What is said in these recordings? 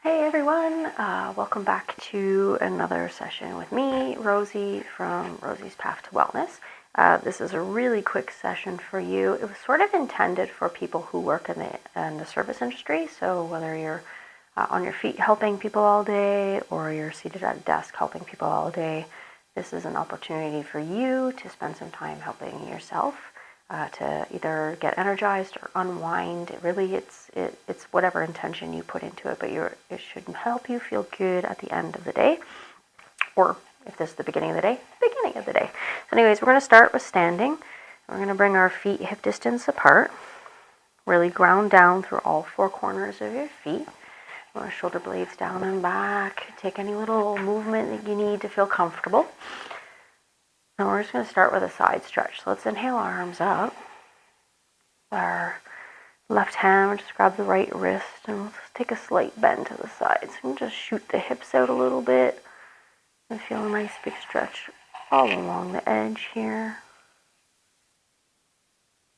Hey everyone, welcome back to another session with me, Rosie from Rosie's Path to Wellness. This is a really quick session for you. It was sort of intended for people who work in the service industry, so whether you're on your feet helping people all day or you're seated at a desk helping people all day, this is an opportunity for you to spend some time helping yourself. To either get energized or unwind. It's whatever intention you put into it, but it should help you feel good at the end of the day, or if this is the beginning of the day, beginning of the day. So anyways, we're going to start with standing. We're going to bring our feet hip distance apart, really ground down through all four corners of your feet. Shoulder blades down and back. Take any little movement that you need to feel comfortable. And we're just going to start with a side stretch. So let's inhale, arms up. Our left hand, we'll just grab the right wrist and we'll just take a slight bend to the sides. And just shoot the hips out a little bit and feel a nice big stretch all along the edge here.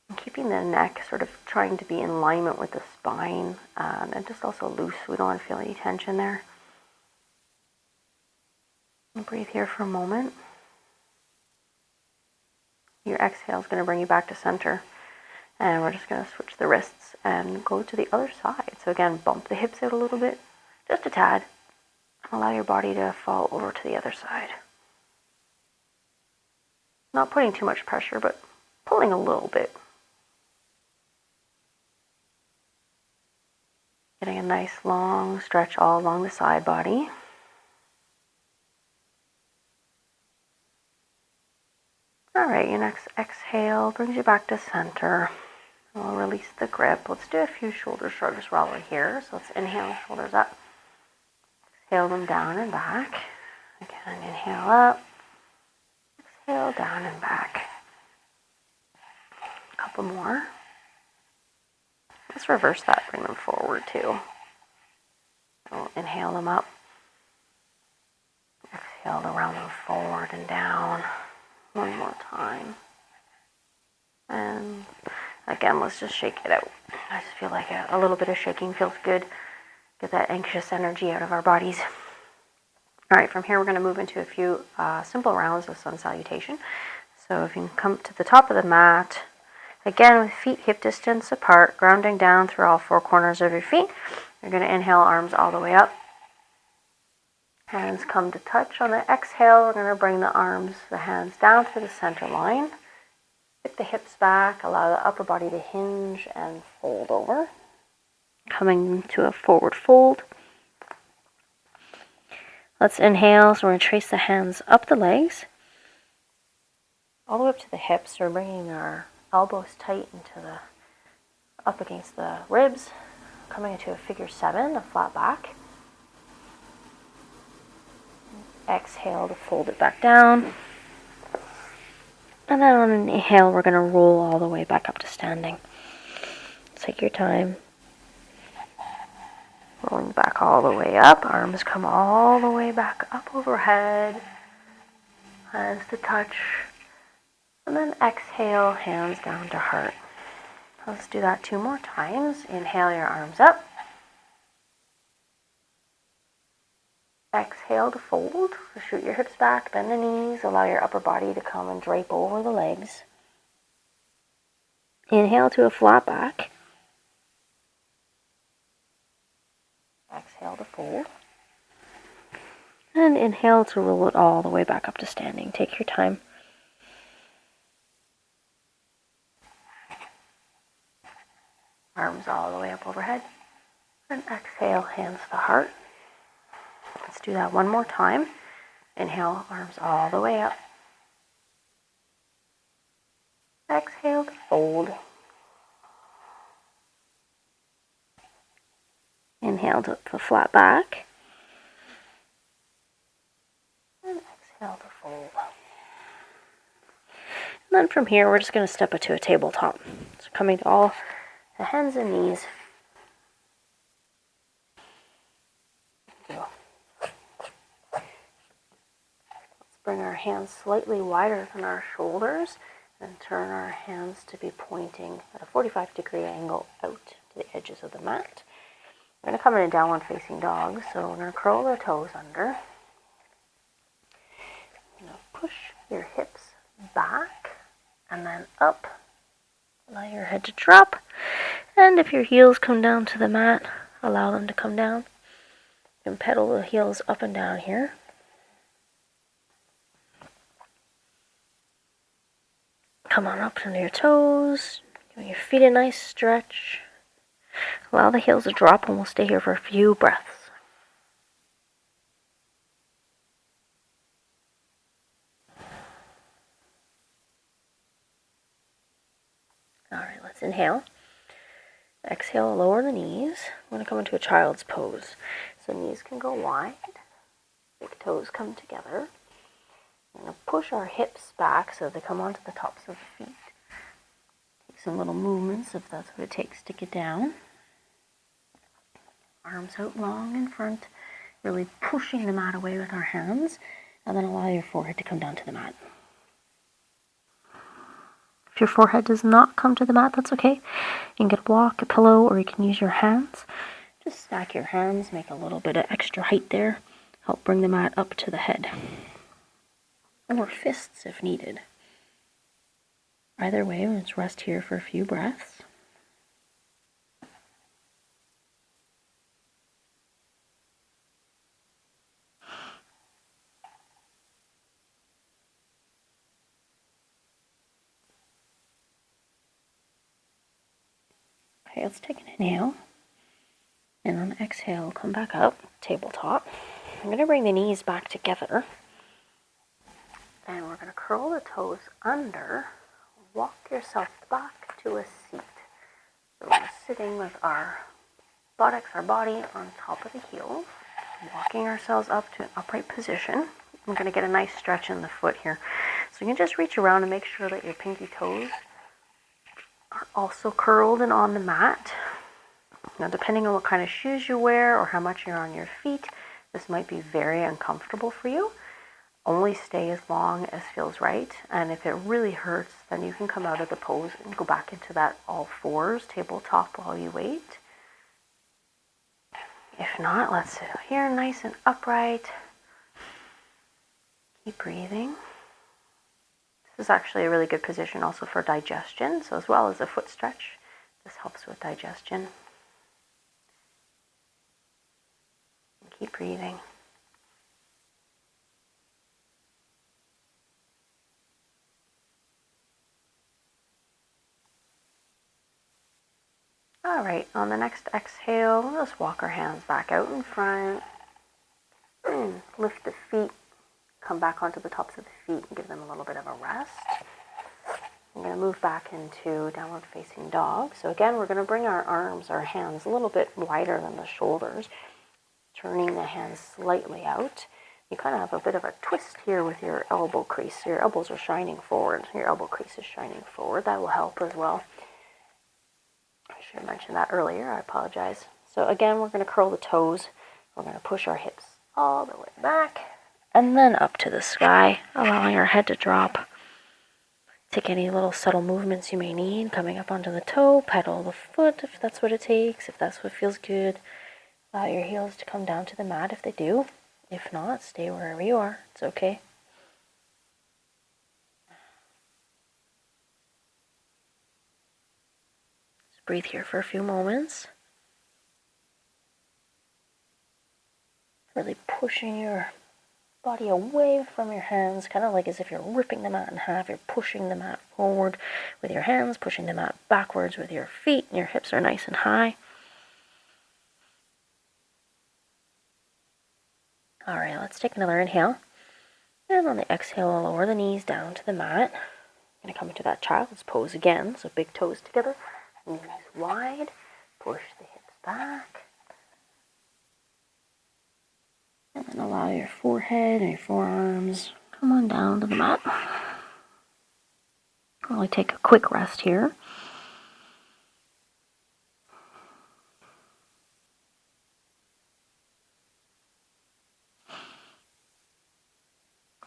And keeping the neck sort of trying to be in alignment with the spine and just also loose. We don't want to feel any tension there. And breathe here for a moment. Your exhale is going to bring you back to center. And we're just going to switch the wrists and go to the other side. So again, bump the hips out a little bit, just a tad. Allow your body to fall over to the other side. Not putting too much pressure, but pulling a little bit. Getting a nice long stretch all along the side body. All right, your next exhale brings you back to center. We'll release the grip. Let's do a few shoulder shrugs while we're here. So let's inhale, shoulders up. Exhale them down and back. Again, inhale up. Exhale down and back. A couple more. Let's reverse that, bring them forward too. So inhale them up. Exhale to round them forward and down. One more time. And again, let's just shake it out. I just feel like a little bit of shaking feels good. Get that anxious energy out of our bodies. All right, from here we're going to move into a few simple rounds of sun salutation. So if you can come to the top of the mat, again with feet hip distance apart, grounding down through all four corners of your feet. You're going to inhale, arms all the way up. Hands come to touch. On the exhale, we're going to bring the hands down through the center line. Kick the hips back, allow the upper body to hinge and fold over. Coming to a forward fold. Let's inhale, so we're going to trace the hands up the legs, all the way up to the hips. We're bringing our elbows tight up against the ribs, coming into a figure 7, a flat back. Exhale to fold it back down. And then on an inhale, we're going to roll all the way back up to standing. Take your time. Rolling back all the way up. Arms come all the way back up overhead. Hands to touch. And then exhale, hands down to heart. Let's do that 2 more times. Inhale your arms up. Exhale to fold. So shoot your hips back, bend the knees, allow your upper body to come and drape over the legs. Inhale to a flat back. Exhale to fold. And inhale to roll it all the way back up to standing. Take your time. Arms all the way up overhead. And exhale, hands to heart. Let's do that 1 more time. Inhale, arms all the way up. Exhale to fold. Inhale to the flat back. And exhale to fold. And then from here, we're just going to step it to a tabletop. So coming to all the hands and knees. Bring our hands slightly wider than our shoulders and turn our hands to be pointing at a 45-degree angle out to the edges of the mat. We're going to come in a downward facing dog, so we're going to curl the toes under. You're going to push your hips back and then up. Allow your head to drop. And if your heels come down to the mat, allow them to come down. You can pedal the heels up and down here. Come on up under your toes. Give your feet a nice stretch. Allow the heels to drop, and we'll stay here for a few breaths. Alright, let's inhale. Exhale, lower the knees. I'm going to come into a child's pose. So knees can go wide. Big toes come together. We're going to push our hips back so they come onto the tops of the feet. Take some little movements if that's what it takes to get down. Arms out long in front, really pushing the mat away with our hands, and then allow your forehead to come down to the mat. If your forehead does not come to the mat, that's okay. You can get a block, a pillow, or you can use your hands. Just stack your hands, make a little bit of extra height there. Help bring the mat up to the head. Or fists if needed. Either way, let's rest here for a few breaths. Okay, let's take an inhale. And on the exhale, come back up, tabletop. I'm going to bring the knees back together. And we're going to curl the toes under. Walk yourself back to a seat. So we're sitting with our buttocks, our body on top of the heels. Walking ourselves up to an upright position. I'm going to get a nice stretch in the foot here. So you can just reach around and make sure that your pinky toes are also curled and on the mat. Now, depending on what kind of shoes you wear or how much you're on your feet, this might be very uncomfortable for you. Only stay as long as feels right. And if it really hurts, then you can come out of the pose and go back into that all fours tabletop while you wait. If not, let's sit here nice and upright. Keep breathing. This is actually a really good position also for digestion. So as well as a foot stretch, this helps with digestion. And keep breathing. All right, on the next exhale, we'll just walk our hands back out in front. Lift the feet, come back onto the tops of the feet and give them a little bit of a rest. I'm going to move back into downward facing dog. So again, we're going to bring our arms, our hands a little bit wider than the shoulders, turning the hands slightly out. You kind of have a bit of a twist here with your elbow crease. Your elbows are shining forward. Your elbow crease is shining forward. That will help as well. I should have mentioned that earlier. I apologize. So again, we're going to curl the toes. We're going to push our hips all the way back and then up to the sky, allowing our head to drop. Take any little subtle movements you may need, coming up onto the toe, pedal the foot if that's what it takes, if that's what feels good. Allow your heels to come down to the mat if they do. If not, stay wherever you are. It's okay. Just breathe here for a few moments. Really pushing your body away from your hands, kind of like as if you're ripping the mat in half. You're pushing the mat forward with your hands, pushing the mat backwards with your feet, and your hips are nice and high. All right, let's take another inhale. And on the exhale, I'll lower the knees down to the mat. I'm going to come into that child's pose again. So big toes together, knees wide, push the hips back. And then allow your forehead and your forearms come on down to the mat. I'll only take a quick rest here.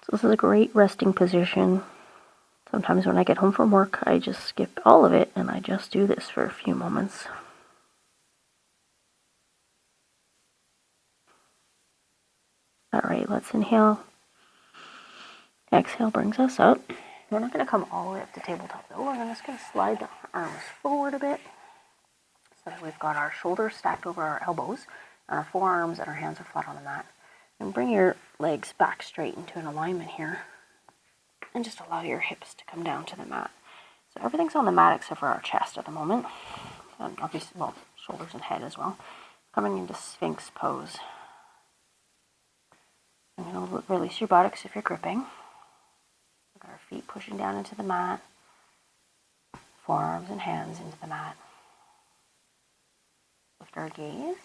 So this is a great resting position. Sometimes when I get home from work, I just skip all of it and I just do this for a few moments. right, let's inhale. Exhale brings us up. We're not going to come all the way up to tabletop though. We're just going to slide the arms forward a bit so that we've got our shoulders stacked over our elbows, and our forearms and our hands are flat on the mat. And bring your legs back straight into an alignment here. And just allow your hips to come down to the mat. So everything's on the mat except for our chest at the moment. And obviously, well, shoulders and head as well. Coming into Sphinx pose. And you'll release your buttocks if you're gripping. We've got our feet pushing down into the mat. Forearms and hands into the mat. Lift our gaze.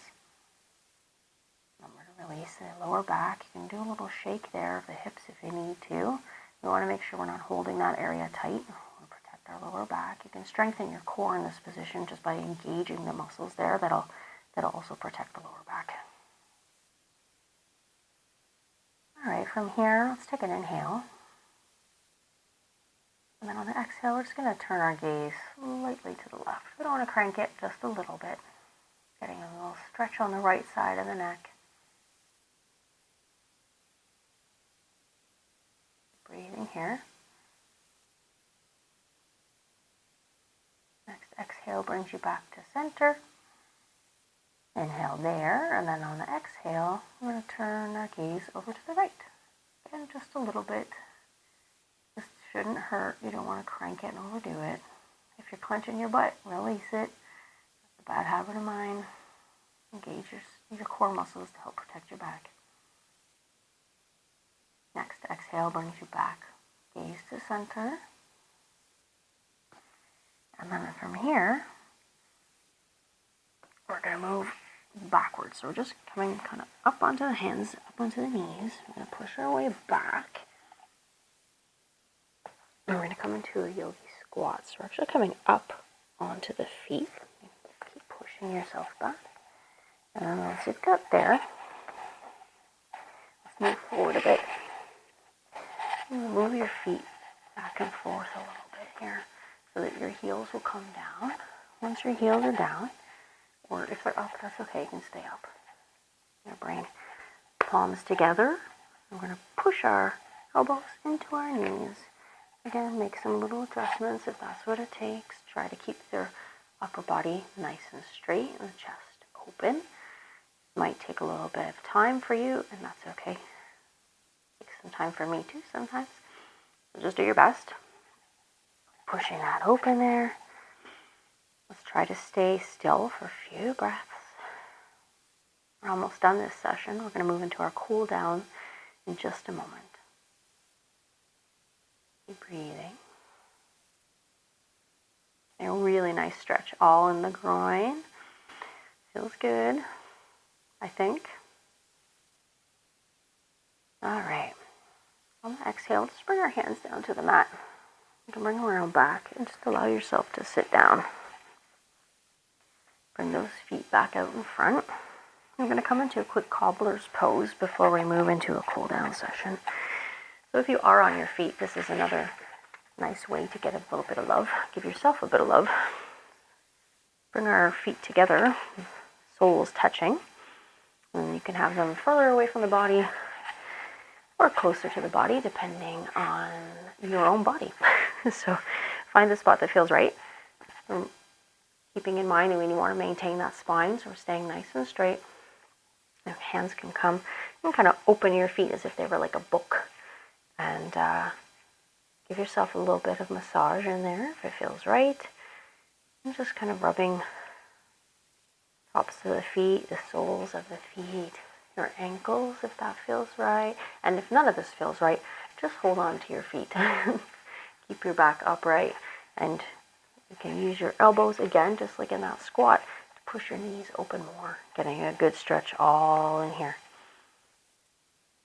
Remember to release the lower back. You can do a little shake there of the hips if you need to. We want to make sure we're not holding that area tight. We'll protect our lower back. You can strengthen your core in this position just by engaging the muscles there. That'll also protect the lower back. All right, from here, let's take an inhale. And then on the exhale, we're just going to turn our gaze slightly to the left. We don't want to crank it, just a little bit. Getting a little stretch on the right side of the neck. Breathing here. Next exhale brings you back to center. Inhale there, and then on the exhale, we're going to turn our gaze over to the right. Again, just a little bit. This shouldn't hurt. You don't want to crank it and overdo it. If you're clenching your butt, release it. That's a bad habit of mine. Engage your core muscles to help protect your back. Next exhale brings you back. Gaze to center. And then from here, we're going to move backwards. So we're just coming kind of up onto the hands, up onto the knees. We're going to push our way back. And we're going to come into a yogi squat. So we're actually coming up onto the feet. Keep pushing yourself back. And then once you've got there, let's move forward a bit. Move your feet back and forth a little bit here so that your heels will come down. Once your heels are down, or if they're up, that's okay, you can stay up. You're going to bring palms together. We're going to push our elbows into our knees. Again, make some little adjustments if that's what it takes. Try to keep your upper body nice and straight and the chest open. Might take a little bit of time for you, and that's okay. Takes some time for me too sometimes. So just do your best. Pushing that open there. Let's try to stay still for a few breaths. We're almost done this session. We're going to move into our cool down in just a moment. Keep breathing. A really nice stretch all in the groin. Feels good, I think. All right. On the exhale, just bring our hands down to the mat. You can bring them around back and just allow yourself to sit down. Bring those feet back out in front. We're going to come into a quick cobbler's pose before we move into a cool down session. So if you are on your feet, this is another nice way to get a little bit of love. Give yourself a bit of love. Bring our feet together, soles touching. And you can have them further away from the body or closer to the body, depending on your own body. So find the spot that feels right. Keeping in mind that when you want to maintain that spine, so we're staying nice and straight. If hands can come, you can kind of open your feet as if they were like a book. And give yourself a little bit of massage in there if it feels right. And just kind of rubbing tops of the feet, the soles of the feet, your ankles if that feels right. And if none of this feels right, just hold on to your feet. Keep your back upright, and you can use your elbows again, just like in that squat, to push your knees open more, getting a good stretch all in here.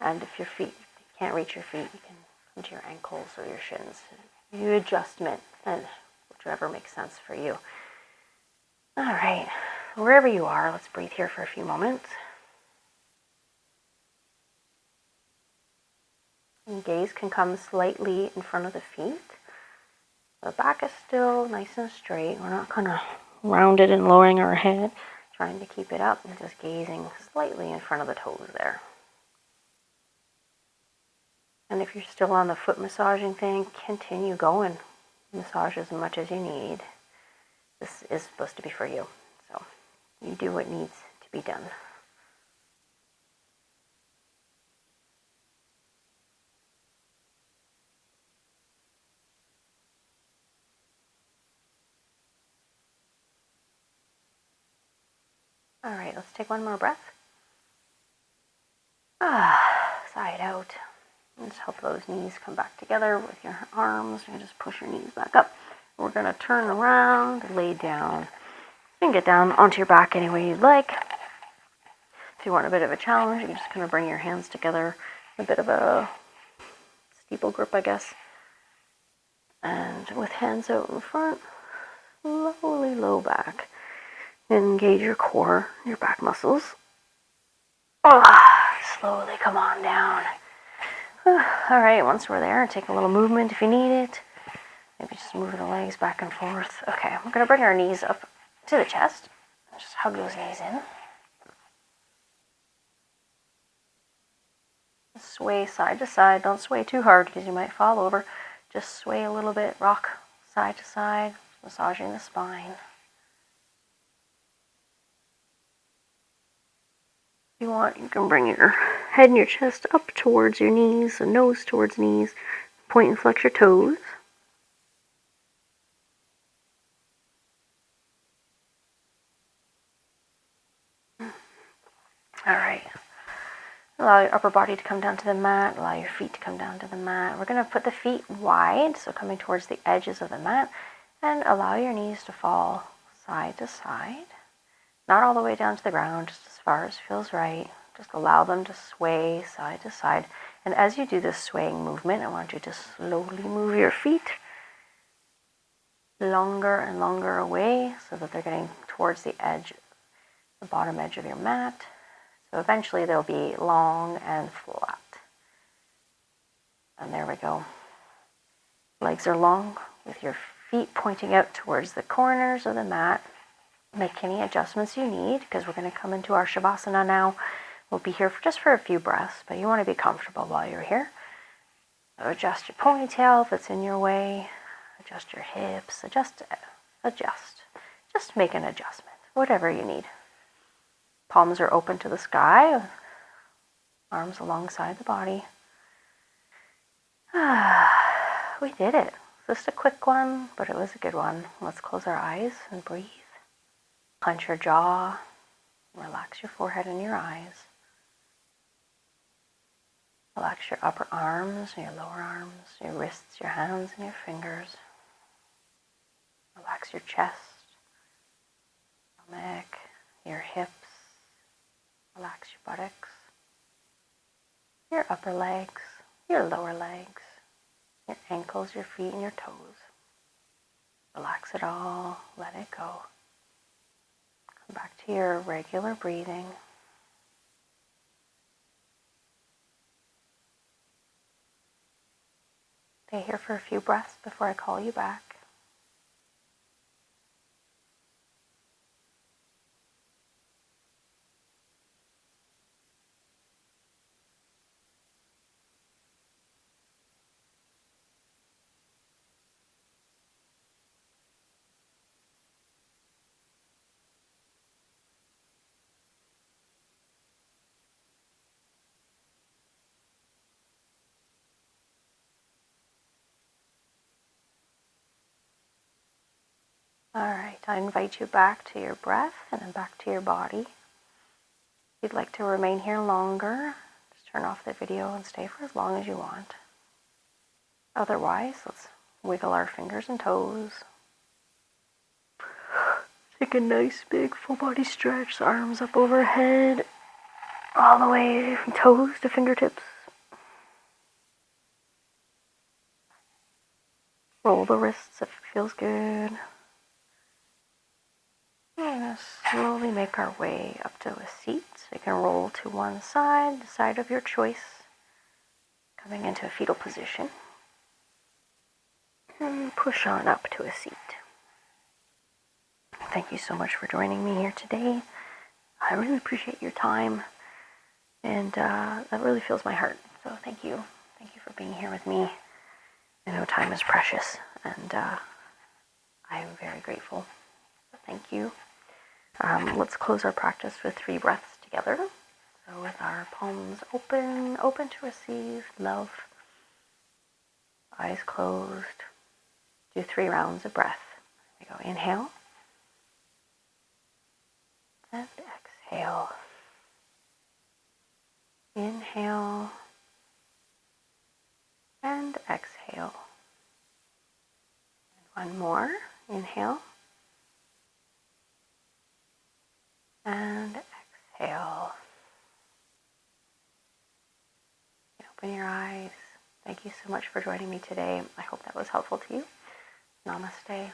And if your feet, you can't reach your feet, you can come to your ankles or your shins. You adjustment, and whichever makes sense for you. All right, wherever you are, let's breathe here for a few moments. And gaze can come slightly in front of the feet. The back is still nice and straight. We're not kind of rounded and lowering our head. Trying to keep it up and just gazing slightly in front of the toes there. And if you're still on the foot massaging thing, continue going. Massage as much as you need. This is supposed to be for you. So you do what needs to be done. All right, let's take one more breath. Sigh it out. And just help those knees come back together with your arms. And just push your knees back up. We're going to turn around, lay down. You can get down onto your back any way you'd like. If you want a bit of a challenge, you can just kind of bring your hands together. A bit of a steeple grip, I guess. And with hands out in front, slowly low back. Engage your core, your back muscles. Slowly come on down. All right, once we're there, take a little movement if you need it. Maybe just move the legs back and forth. Okay, we're going to bring our knees up to the chest. Just hug those knees in. Sway side to side. Don't sway too hard because you might fall over. Just sway a little bit. Rock side to side, massaging the spine. If you want, you can bring your head and your chest up towards your knees, the nose towards knees. Point and flex your toes. All right. Allow your upper body to come down to the mat. Allow your feet to come down to the mat. We're going to put the feet wide, so coming towards the edges of the mat, and allow your knees to fall side to side. Not all the way down to the ground, just as far as feels right. Just allow them to sway side to side. And as you do this swaying movement, I want you to slowly move your feet longer and longer away so that they're getting towards the edge, the bottom edge of your mat. So eventually they'll be long and flat. And there we go. Legs are long with your feet pointing out towards the corners of the mat. Make any adjustments you need because we're going to come into our Shavasana now. We'll be here just for a few breaths, but you want to be comfortable while you're here. So adjust your ponytail if it's in your way. Adjust your hips. Adjust. Just make an adjustment, whatever you need. Palms are open to the sky, arms alongside the body. We did it. Just a quick one, but it was a good one. Let's close our eyes and breathe. Clench your jaw. Relax your forehead and your eyes. Relax your upper arms, your lower arms, your wrists, your hands, and your fingers. Relax your chest, stomach, your hips. Relax your buttocks, your upper legs, your lower legs, your ankles, your feet, and your toes. Relax it all. Let it go. Come back to your regular breathing. Stay here for a few breaths before I call you back. All right, I invite you back to your breath and then back to your body. If you'd like to remain here longer, just turn off the video and stay for as long as you want. Otherwise, let's wiggle our fingers and toes. Take a nice big full body stretch, arms up overhead, all the way from toes to fingertips. Roll the wrists if it feels good. We're going to slowly make our way up to a seat. So you can roll to one side, the side of your choice. Coming into a fetal position. And push on up to a seat. Thank you so much for joining me here today. I really appreciate your time. And that really fills my heart. So thank you. Thank you for being here with me. I know time is precious, and I am very grateful. So thank you. Let's close our practice with 3 breaths together. So with our palms open to receive love, eyes closed, do 3 rounds of breath. We go inhale and exhale. Inhale and exhale. And one more. Inhale and exhale. Open your eyes. Thank you so much for joining me today. I hope that was helpful to you. Namaste.